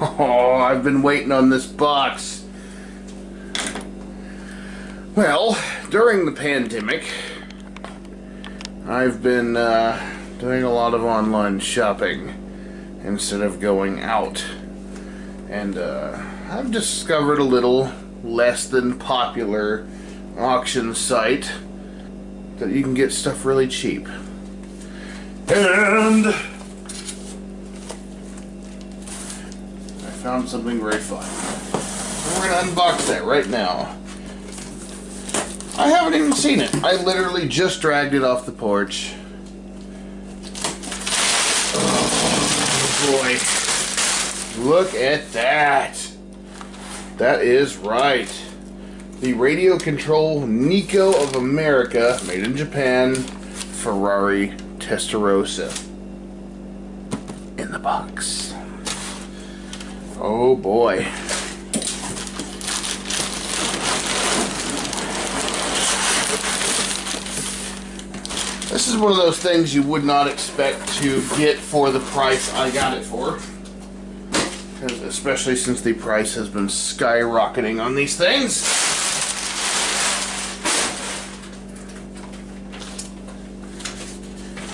Oh, I've been waiting on this box. Well, during the pandemic, I've been doing a lot of online shopping instead of going out. And I've discovered a little less than popular auction site that you can get stuff really cheap. And found something very fun. We're going to unbox that right now. I haven't even seen it. I literally just dragged it off the porch. Oh boy. Look at that. That is right. The Radio Control Nikko of America, made in Japan, Ferrari Testarossa. In the box. Oh boy. This is one of those things you would not expect to get for the price I got it for. Especially since the price has been skyrocketing on these things.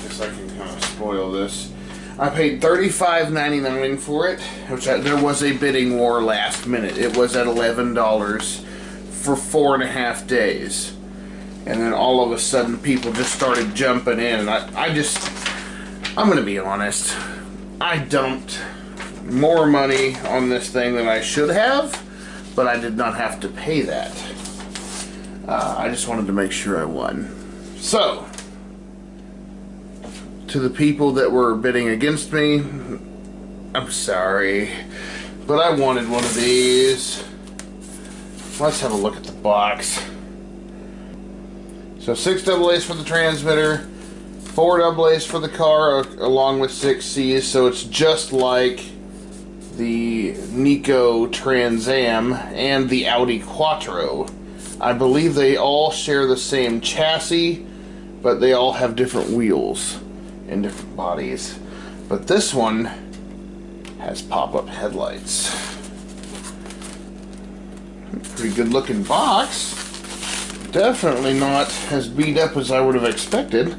Guess I can kind of spoil this. I paid $35.99 for it, which there was a bidding war last minute. It was at $11 for 4.5 days. And then all of a sudden people just started jumping in. And I'm going to be honest, I dumped more money on this thing than I should have, but I did not have to pay that. I just wanted to make sure I won. So, to the people that were bidding against me, I'm sorry, but I wanted one of these. Let's have a look at the box. So 6 AA's for the transmitter, 4 AA's for the car, along with 6 C's, so it's just like the Nikko Trans Am and the Audi Quattro. I believe they all share the same chassis, but they all have different wheels and different bodies. But this one has pop-up headlights. Pretty good looking box. Definitely not as beat up as I would have expected.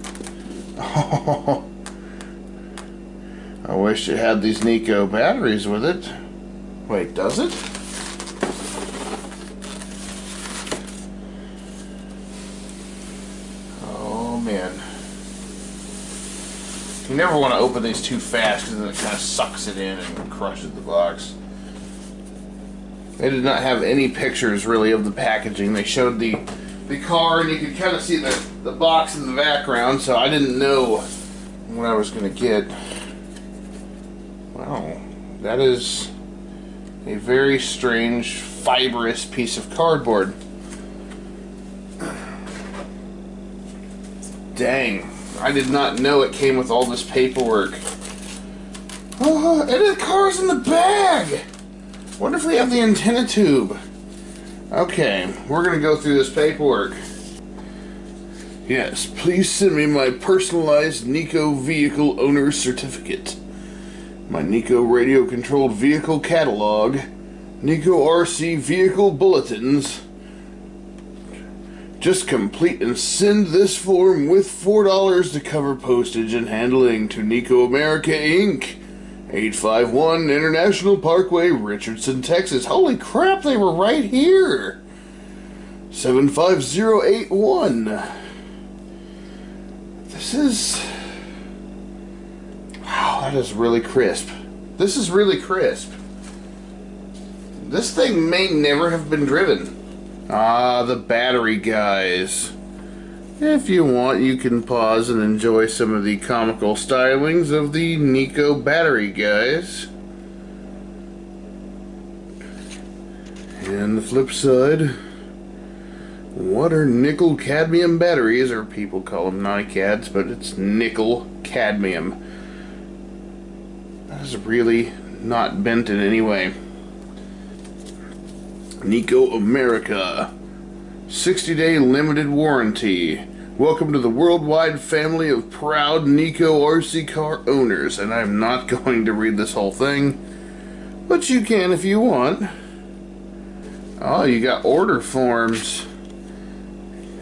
Oh, I wish it had these Nikko batteries with it. Wait, does it? Oh man. You never want to open these too fast because then it kind of sucks it in and crushes the box. They did not have any pictures really of the packaging. They showed the car and you could kind of see the box in the background, so I didn't know what I was going to get. Wow, that is a very strange fibrous piece of cardboard. Dang, I did not know it came with all this paperwork. Oh, and the car's in the bag! Wonder if they have the antenna tube. Okay, we're gonna go through this paperwork. Yes, please send me my personalized Nikko vehicle owner certificate, my Nikko radio controlled vehicle catalog, Nikko RC vehicle bulletins. Just complete and send this form with $4 to cover postage and handling to Nikko America Inc., 851 International Parkway, Richardson, Texas. Holy crap, they were right here. 75081. This is... Wow, that is really crisp. This is really crisp. This thing may never have been driven. Ah, the battery guys. If you want, you can pause and enjoy some of the comical stylings of the Nikko battery guys. And the flip side, what are nickel cadmium batteries, or people call them NiCads, but it's nickel cadmium. That is really not bent in any way. Nikko America, 60-day limited warranty. Welcome to the worldwide family of proud Nikko RC car owners. And I'm not going to read this whole thing, but you can if you want. Oh, you got order forms.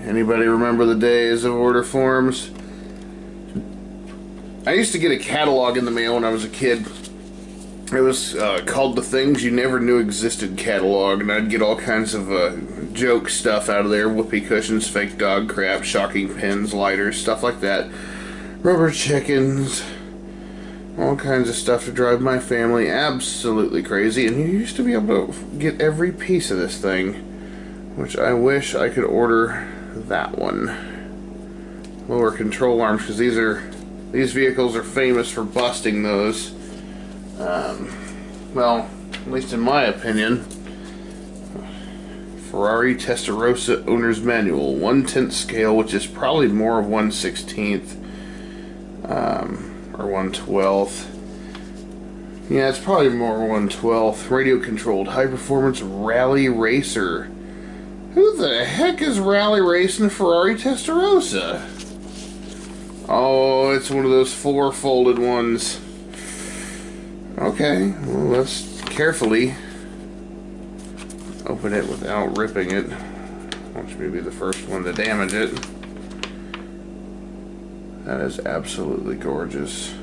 Anybody remember the days of order forms? I used to get a catalog in the mail when I was a kid. It was called the Things You Never Knew Existed catalog, and I'd get all kinds of joke stuff out of there. Whoopee cushions, fake dog crap, shocking pins, lighters, stuff like that. Rubber chickens, all kinds of stuff to drive my family absolutely crazy. And you used to be able to get every piece of this thing, which I wish I could order that one. Lower control arms, because these vehicles are famous for busting those. Well, at least in my opinion. Ferrari Testarossa Owner's Manual, 1/10 scale, which is probably more of 1/16, or 1/12. Yeah, it's probably more 1/12. Radio controlled, high performance rally racer. Who the heck is rally racing a Ferrari Testarossa? Oh, it's one of those 4 folded ones. Okay, well, let's carefully open it without ripping it. Watch me be the first one to damage it. That is absolutely gorgeous.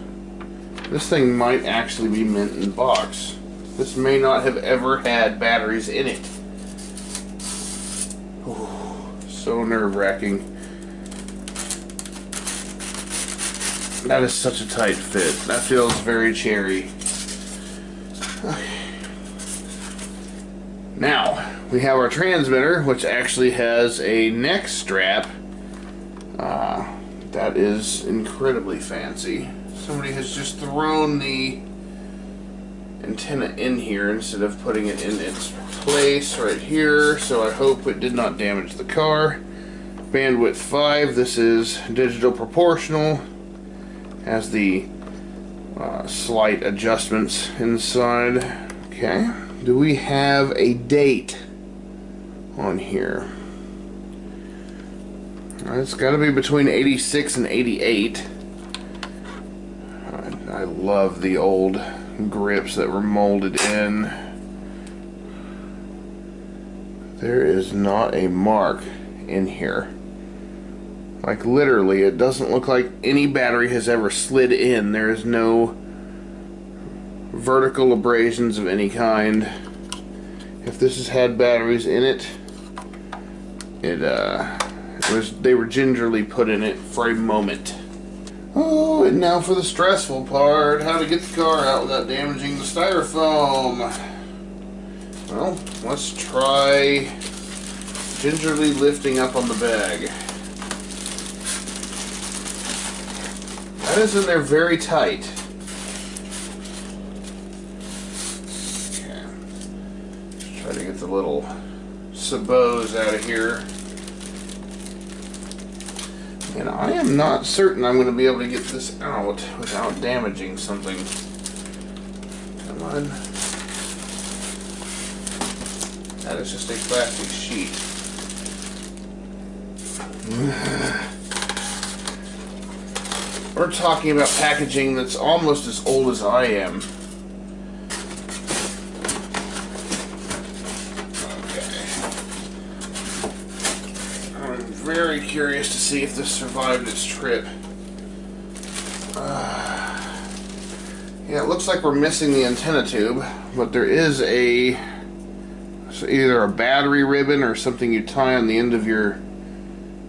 This thing might actually be mint in box. This may not have ever had batteries in it. Ooh, so nerve-wracking. That is such a tight fit. That feels very cherry. Okay. Now, we have our transmitter, which actually has a neck strap. That is incredibly fancy. Somebody has just thrown the antenna in here instead of putting it in its place right here, so I hope it did not damage the car. Bandwidth 5, this is digital proportional. Has the slight adjustments inside. Okay, do we have a date on here? It's got to be between 86 and 88. I love the old grips that were molded in. There is not a mark in here. Like literally, it doesn't look like any battery has ever slid in. There is no vertical abrasions of any kind. If this has had batteries in it, they were gingerly put in it for a moment. Oh, and now for the stressful part: how to get the car out without damaging the styrofoam. Well, let's try gingerly lifting up on the bag. That is in there very tight. Okay. Just try to get the little sabots out of here. And I am not certain I'm going to be able to get this out without damaging something. Come on. That is just a plastic sheet. We're talking about packaging that's almost as old as I am. Okay. I'm very curious to see if this survived its trip. Yeah, it looks like we're missing the antenna tube, but there is either a battery ribbon or something you tie on the end of your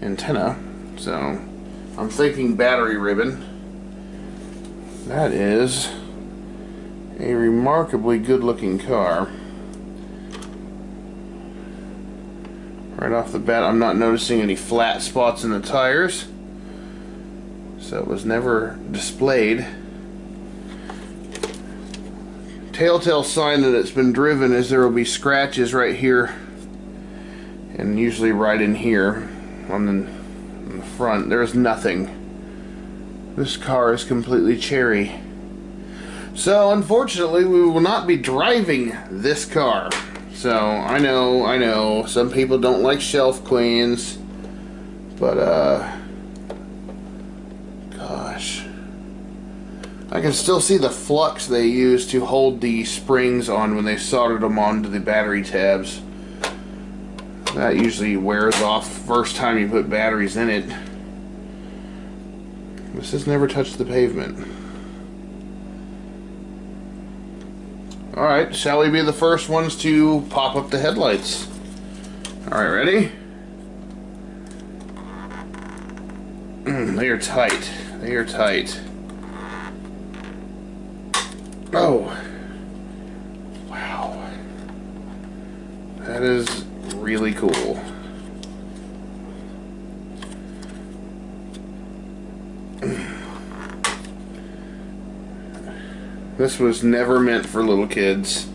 antenna. So I'm thinking battery ribbon. That is a remarkably good looking car. Right off the bat, I'm not noticing any flat spots in the tires, so it was never displayed. telltale sign that it's been driven is there will be scratches right here, and usually right in here on the front. There's nothing. This car is completely cherry. So unfortunately we will not be driving this car. So I know some people don't like shelf queens, but gosh, I can still see the flux they used to hold the springs on when they soldered them onto the battery tabs. That usually wears off first time you put batteries in it. This has never touched the pavement. Alright, shall we be the first ones to pop up the headlights? Alright, ready? They are tight. They are tight. Oh. Wow. That is really cool. This was never meant for little kids.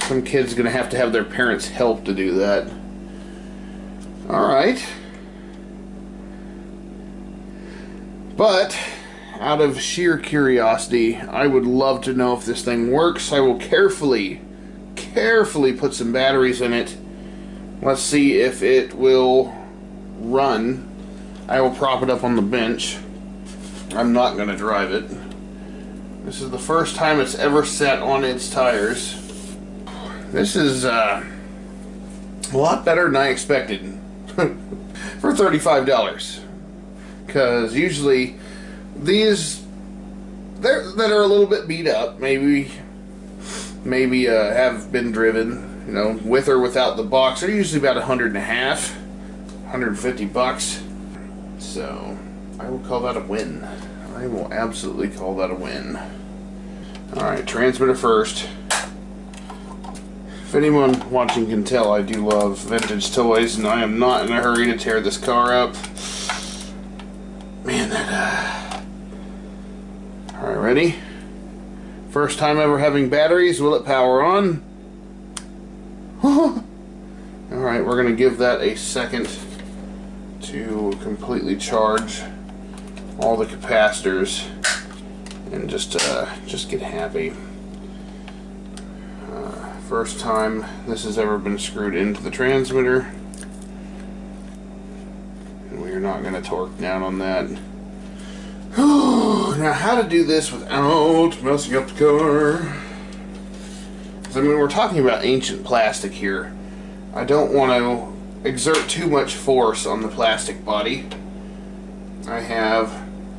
Some kid's gonna have to have their parents help to do that. Alright. But, out of sheer curiosity, I would love to know if this thing works. I will carefully put some batteries in it. Let's see if it will run. I will prop it up on the bench. I'm not gonna drive it. This is the first time it's ever sat on its tires. This is a lot better than I expected for $35. Because usually these that are a little bit beat up, maybe have been driven, you know, with or without the box, are usually about $150. So I will call that a win. I will absolutely call that a win. Alright, transmitter first. If anyone watching can tell, I do love vintage toys, and I am not in a hurry to tear this car up. Man, that... Alright, ready? First time ever having batteries. Will it power on? Alright, we're going to give that a second to completely charge all the capacitors and just get happy. First time this has ever been screwed into the transmitter, and we're not going to torque down on that. Now, how to do this without messing up the car? I mean, we're talking about ancient plastic here. I don't want to exert too much force on the plastic body. I have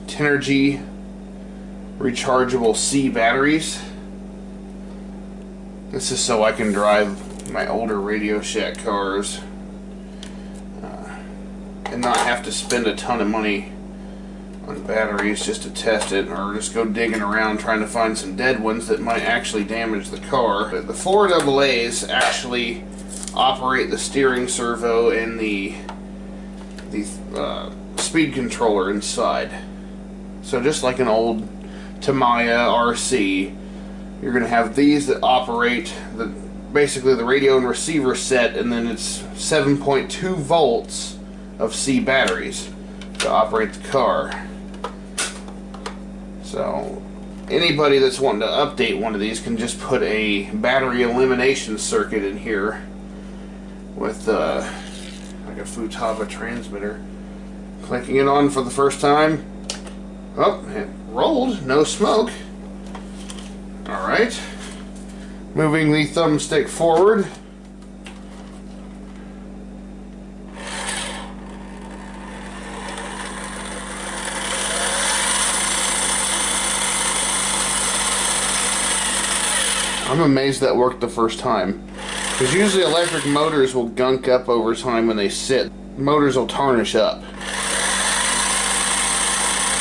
Tenergy rechargeable C batteries. This is so I can drive my older Radio Shack cars and not have to spend a ton of money on batteries just to test it, or just go digging around trying to find some dead ones that might actually damage the car. But the 4 AA's actually operate the steering servo and the speed controller inside. So just like an old Tamiya RC, you're going to have these that operate basically the radio and receiver set, and then it's 7.2 volts of C batteries to operate the car. So anybody that's wanting to update one of these can just put a battery elimination circuit in here with like a Futaba transmitter. Clicking it on for the first time. Oh, it rolled, no smoke. Alright. Moving the thumbstick forward. I'm amazed that worked the first time. Because usually electric motors will gunk up over time when they sit. Motors will tarnish up.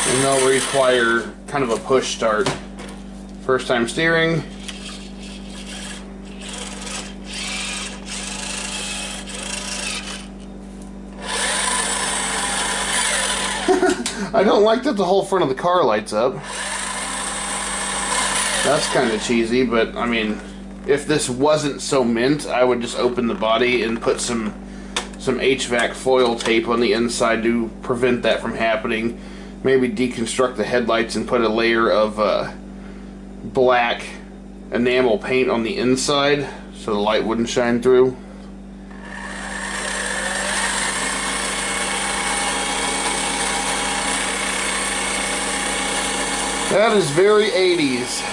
And they'll require kind of a push start. First time steering. I don't like that the whole front of the car lights up. That's kind of cheesy, but I mean, if this wasn't so mint, I would just open the body and put some HVAC foil tape on the inside to prevent that from happening. Maybe deconstruct the headlights and put a layer of black enamel paint on the inside so the light wouldn't shine through. That is very 80s.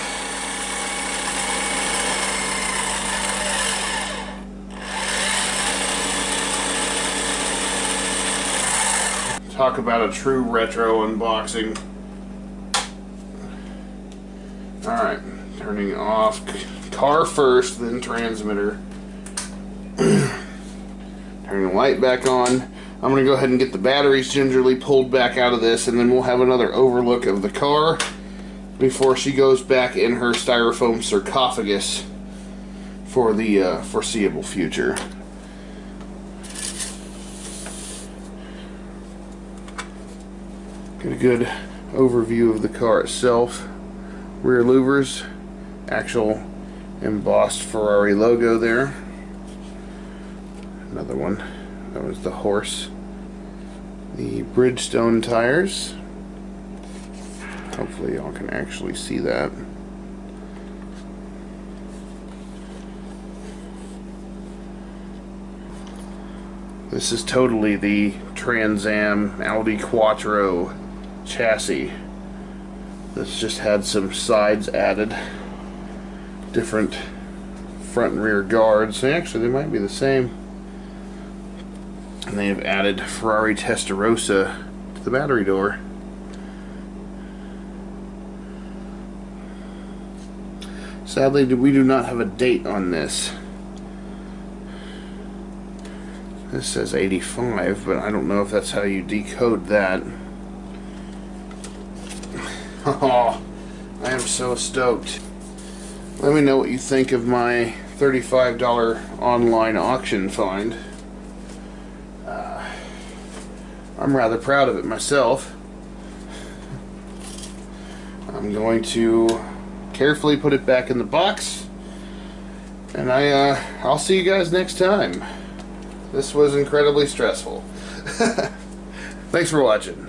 Talk about a true retro unboxing. Alright, turning off car first, then transmitter. Turning the light back on. I'm going to go ahead and get the batteries gingerly pulled back out of this, and then we'll have another overlook of the car before she goes back in her styrofoam sarcophagus for the foreseeable future. Get a good overview of the car itself. Rear louvers, actual embossed Ferrari logo there. Another one, that was the horse. The Bridgestone tires. Hopefully y'all can actually see that. This is totally the Trans Am Audi Quattro chassis. This just had some sides added, different front and rear guards. Actually, they might be the same. And they have added Ferrari Testarossa to the battery door. Sadly, we do not have a date on this. This says 85, but I don't know if that's how you decode that. Oh, I am so stoked. Let me know what you think of my $35 online auction find. I'm rather proud of it myself. I'm going to carefully put it back in the box, and I'll see you guys next time. This was incredibly stressful. Thanks for watching.